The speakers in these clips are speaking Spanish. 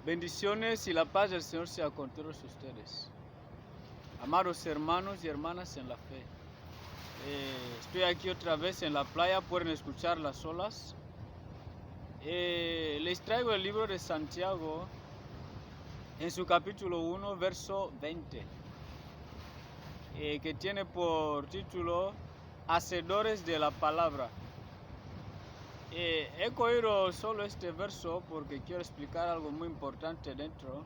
Bendiciones y la paz del Señor sea con todos ustedes. Amados hermanos y hermanas en la fe. Estoy aquí otra vez en la playa, pueden escuchar las olas. Les traigo el libro de Santiago en su capítulo 1, verso 20, que tiene por título Hacedores de la palabra. He cogido solo este verso porque quiero explicar algo muy importante dentro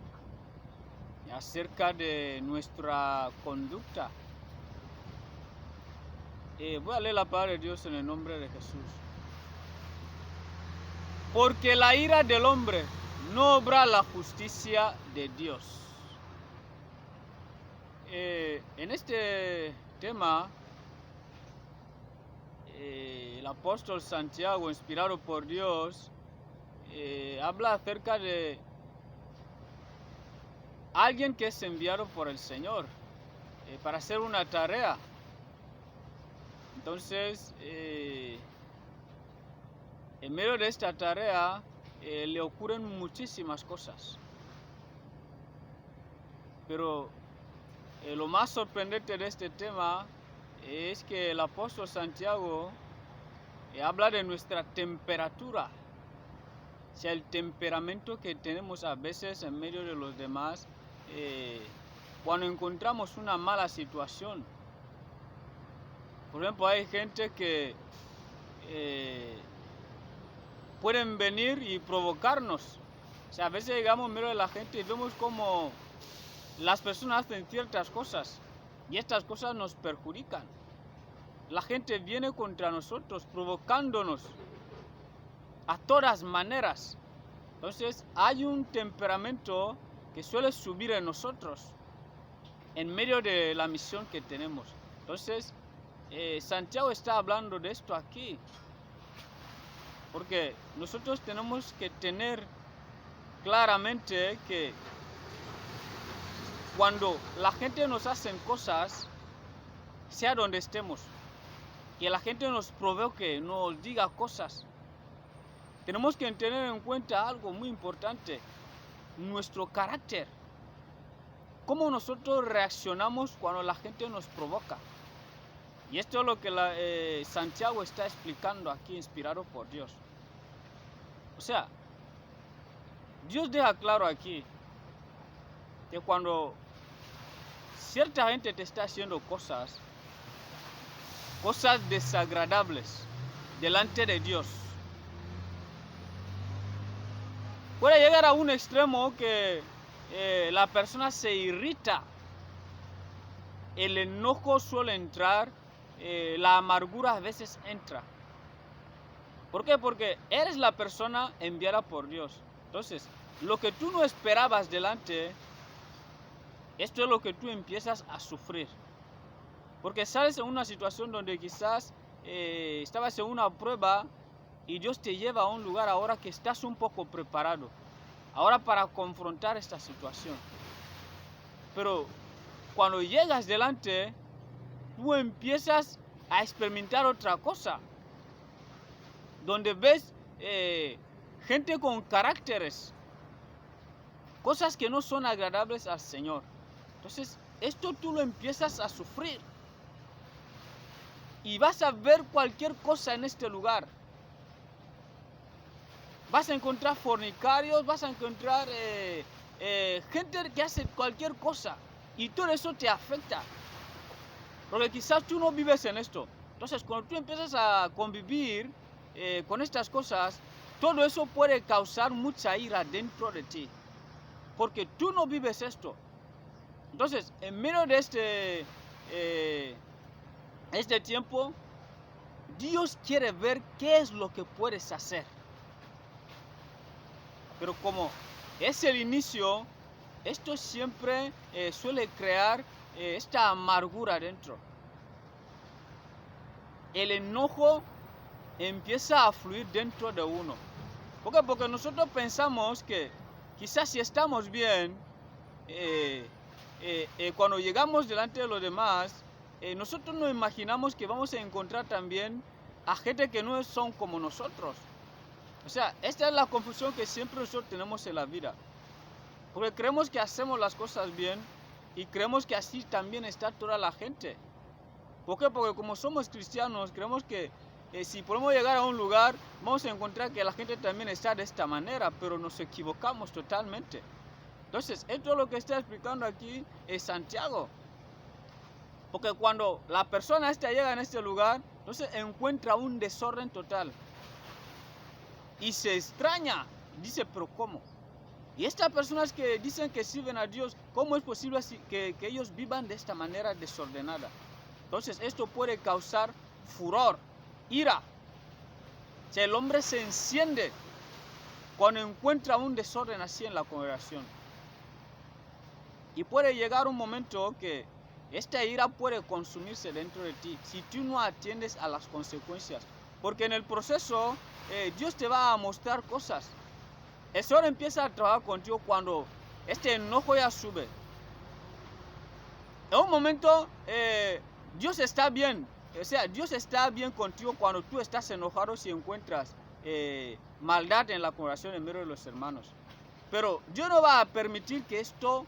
acerca de nuestra conducta. Voy a leer la palabra de Dios en el nombre de Jesús. Porque la ira del hombre no obra la justicia de Dios. En este tema, el apóstol Santiago, inspirado por Dios, habla acerca de alguien que es enviado por el Señor para hacer una tarea. Entonces, en medio de esta tarea le ocurren muchísimas cosas. Pero lo más sorprendente de este tema es que el apóstol Santiago habla de nuestra temperatura. O sea, el temperamento que tenemos a veces en medio de los demás cuando encontramos una mala situación. Por ejemplo, hay gente que pueden venir y provocarnos. O sea, a veces llegamos en medio de la gente y vemos como las personas hacen ciertas cosas y estas cosas nos perjudican. La gente viene contra nosotros, provocándonos a todas maneras. Entonces, hay un temperamento que suele subir en nosotros en medio de la misión que tenemos. Entonces, Santiago está hablando de esto aquí. Porque nosotros tenemos que tener claramente que cuando la gente nos hace cosas, sea donde estemos, que la gente nos provoque, nos diga cosas, tenemos que tener en cuenta algo muy importante, nuestro carácter. Cómo nosotros reaccionamos cuando la gente nos provoca. Y esto es lo que Santiago está explicando aquí, inspirado por Dios. O sea, Dios deja claro aquí que cuando cierta gente te está haciendo cosas desagradables delante de Dios, puede llegar a un extremo que la persona se irrita, el enojo suele entrar, la amargura a veces entra. ¿Por qué? Porque eres la persona enviada por Dios. Entonces, lo que tú no esperabas delante, esto es lo que tú empiezas a sufrir. Porque sales en una situación donde quizás estabas en una prueba y Dios te lleva a un lugar ahora que estás un poco preparado. Ahora para confrontar esta situación. Pero cuando llegas delante, tú empiezas a experimentar otra cosa. Donde ves gente con caracteres, cosas que no son agradables al Señor. Entonces, esto tú lo empiezas a sufrir. Y vas a ver cualquier cosa en este lugar. Vas a encontrar fornicarios, vas a encontrar gente que hace cualquier cosa. Y todo eso te afecta. Porque quizás tú no vives en esto. Entonces, cuando tú empiezas a convivir con estas cosas, todo eso puede causar mucha ira dentro de ti. Porque tú no vives esto. Entonces, en medio de este tiempo, Dios quiere ver qué es lo que puedes hacer. Pero como es el inicio, esto siempre suele crear esta amargura dentro. El enojo empieza a fluir dentro de uno. ¿Por qué? Porque nosotros pensamos que quizás si estamos bien, cuando llegamos delante de los demás, nosotros no imaginamos que vamos a encontrar también a gente que no son como nosotros. O sea, esta es la confusión que siempre nosotros tenemos en la vida. Porque creemos que hacemos las cosas bien y creemos que así también está toda la gente. ¿Por qué? Porque como somos cristianos, creemos que si podemos llegar a un lugar, vamos a encontrar que la gente también está de esta manera, pero nos equivocamos totalmente. Entonces, esto es lo que está explicando aquí Santiago. Porque cuando la persona esta llega en este lugar, entonces encuentra un desorden total. Y se extraña. Dice, pero ¿cómo? Y estas personas que dicen que sirven a Dios, ¿cómo es posible que ellos vivan de esta manera desordenada? Entonces esto puede causar furor, ira. O sea, el hombre se enciende cuando encuentra un desorden así en la congregación. Y puede llegar un momento que esta ira puede consumirse dentro de ti si tú no atiendes a las consecuencias. Porque en el proceso Dios te va a mostrar cosas. El Señor empieza a trabajar contigo cuando este enojo ya sube. En un momento Dios está bien. O sea, Dios está bien contigo cuando tú estás enojado si encuentras maldad en la congregación en medio de los hermanos. Pero Dios no va a permitir que esto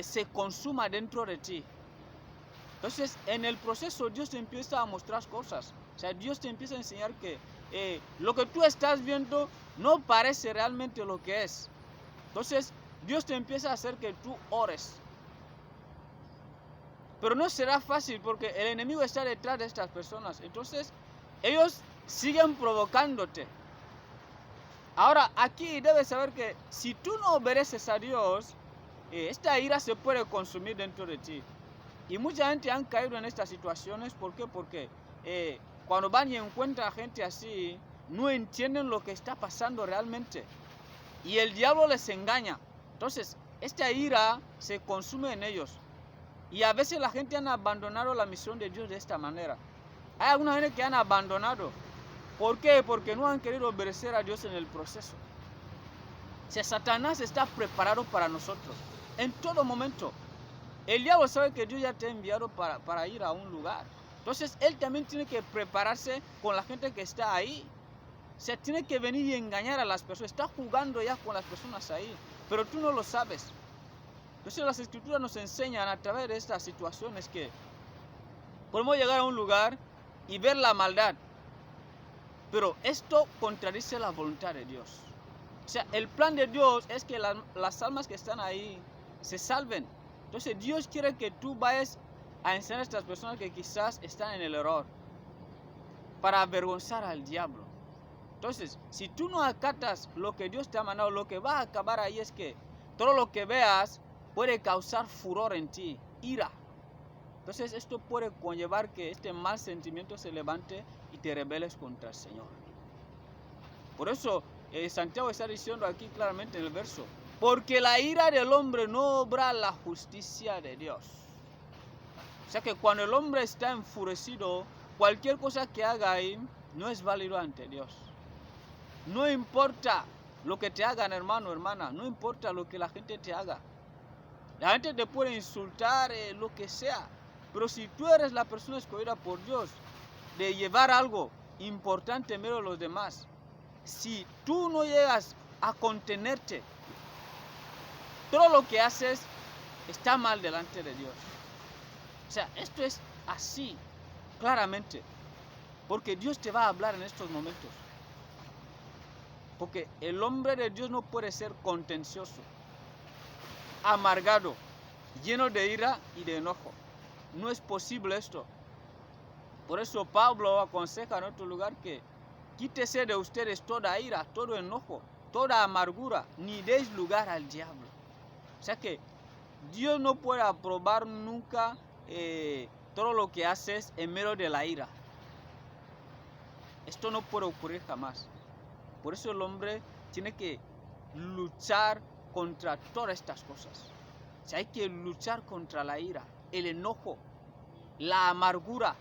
se consuma dentro de ti. Entonces, en el proceso Dios te empieza a mostrar cosas. O sea, Dios te empieza a enseñar que lo que tú estás viendo no parece realmente lo que es. Entonces, Dios te empieza a hacer que tú ores. Pero no será fácil porque el enemigo está detrás de estas personas. Entonces, ellos siguen provocándote. Ahora, aquí debes saber que si tú no obedeces a Dios, esta ira se puede consumir dentro de ti. Y mucha gente han caído en estas situaciones. ¿Por qué? Porque cuando van y encuentran gente así, no entienden lo que está pasando realmente. Y el diablo les engaña. Entonces, esta ira se consume en ellos. Y a veces la gente han abandonado la misión de Dios de esta manera. Hay alguna gente que han abandonado. ¿Por qué? Porque no han querido obedecer a Dios en el proceso. O sea, Satanás está preparado para nosotros. En todo momento. El diablo sabe que Dios ya te ha enviado para ir a un lugar. Entonces, él también tiene que prepararse con la gente que está ahí. O sea, tiene que venir y engañar a las personas. Está jugando ya con las personas ahí. Pero tú no lo sabes. Entonces las escrituras nos enseñan a través de estas situaciones que podemos llegar a un lugar y ver la maldad. Pero esto contradice la voluntad de Dios. O sea, el plan de Dios es que las almas que están ahí se salven. Entonces Dios quiere que tú vayas a enseñar a estas personas que quizás están en el error para avergonzar al diablo. Entonces, si tú no acatas lo que Dios te ha mandado, lo que va a acabar ahí es que todo lo que veas puede causar furor en ti, ira. Entonces esto puede conllevar que este mal sentimiento se levante y te rebeles contra el Señor. Por eso Santiago está diciendo aquí claramente en el verso, porque la ira del hombre no obra la justicia de Dios. O sea que cuando el hombre está enfurecido, cualquier cosa que haga ahí no es válido ante Dios. No importa lo que te hagan, hermano, hermana, no importa lo que la gente te haga. La gente te puede insultar, lo que sea. Pero si tú eres la persona escogida por Dios de llevar algo importante en medio de los demás, si tú no llegas a contenerte, todo lo que haces está mal delante de Dios. O sea, esto es así, claramente. Porque Dios te va a hablar en estos momentos. Porque el hombre de Dios no puede ser contencioso, amargado, lleno de ira y de enojo. No es posible esto. Por eso Pablo aconseja en otro lugar que quítese de ustedes toda ira, todo enojo, toda amargura, ni deis lugar al diablo. O sea que Dios no puede aprobar nunca todo lo que haces en medio de la ira. Esto no puede ocurrir jamás. Por eso el hombre tiene que luchar contra todas estas cosas. O sea, hay que luchar contra la ira, el enojo, la amargura.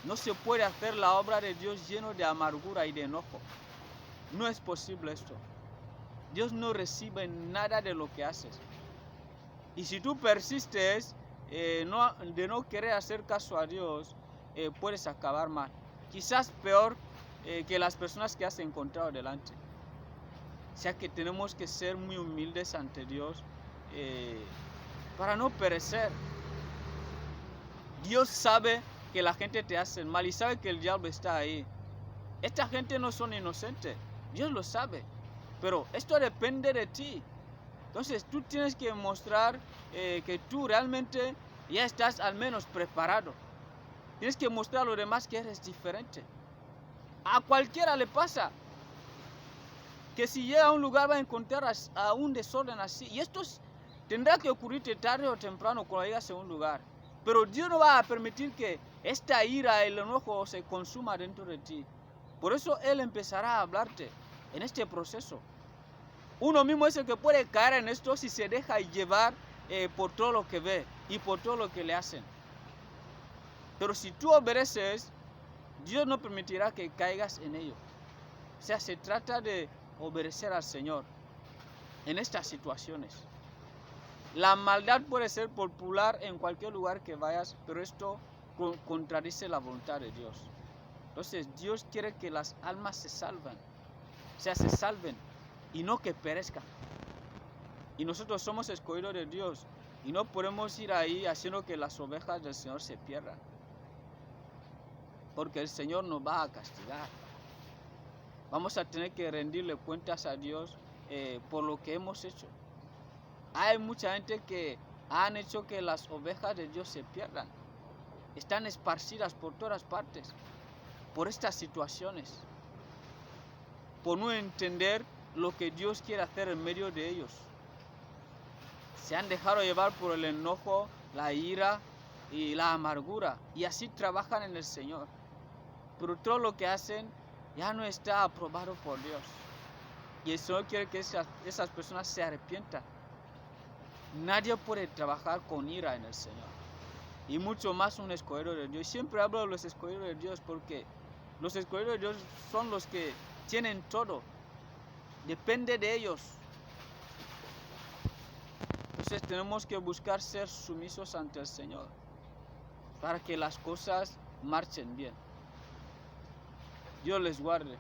No se puede hacer la obra de Dios lleno de amargura y de enojo. No es posible esto. Dios no recibe nada de lo que haces. Y si tú persistes de no querer hacer caso a Dios, puedes acabar mal. Quizás peor que las personas que has encontrado delante. O sea que tenemos que ser muy humildes ante Dios para no perecer. Dios sabe que la gente te hace mal y sabe que el diablo está ahí. Esta gente no son inocentes, Dios lo sabe, pero esto depende de ti. Entonces tú tienes que mostrar que tú realmente ya estás al menos preparado. Tienes que mostrar a los demás que eres diferente. A cualquiera le pasa que si llega a un lugar va a encontrar a un desorden así. Y esto tendrá que ocurrirte tarde o temprano cuando llegas a un lugar. Pero Dios no va a permitir que esta ira, el enojo se consuma dentro de ti. Por eso Él empezará a hablarte en este proceso. Uno mismo es el que puede caer en esto si se deja llevar por todo lo que ve y por todo lo que le hacen. Pero si tú obedeces, Dios no permitirá que caigas en ello. O sea, se trata de obedecer al Señor en estas situaciones. La maldad puede ser popular en cualquier lugar que vayas, pero esto contradice la voluntad de Dios. Entonces Dios quiere que las almas se salven, o sea, se salven y no que perezcan. Y nosotros somos escogidos de Dios y no podemos ir ahí haciendo que las ovejas del Señor se pierdan, porque el Señor nos va a castigar. Vamos a tener que rendirle cuentas a Dios por lo que hemos hecho. Hay mucha gente que han hecho que las ovejas de Dios se pierdan. Están esparcidas por todas partes por estas situaciones, por no entender lo que Dios quiere hacer en medio de ellos. Se han dejado llevar por el enojo, la ira y la amargura, y así trabajan en el Señor. Pero todo lo que hacen ya no está aprobado por Dios. Y el Señor quiere que esas personas se arrepientan. Nadie puede trabajar con ira en el Señor. Y mucho más un escogido de Dios. Siempre hablo de los escogidos de Dios porque los escogidos de Dios son los que tienen todo. Depende de ellos. Entonces tenemos que buscar ser sumisos ante el Señor para que las cosas marchen bien. Dios les guarde.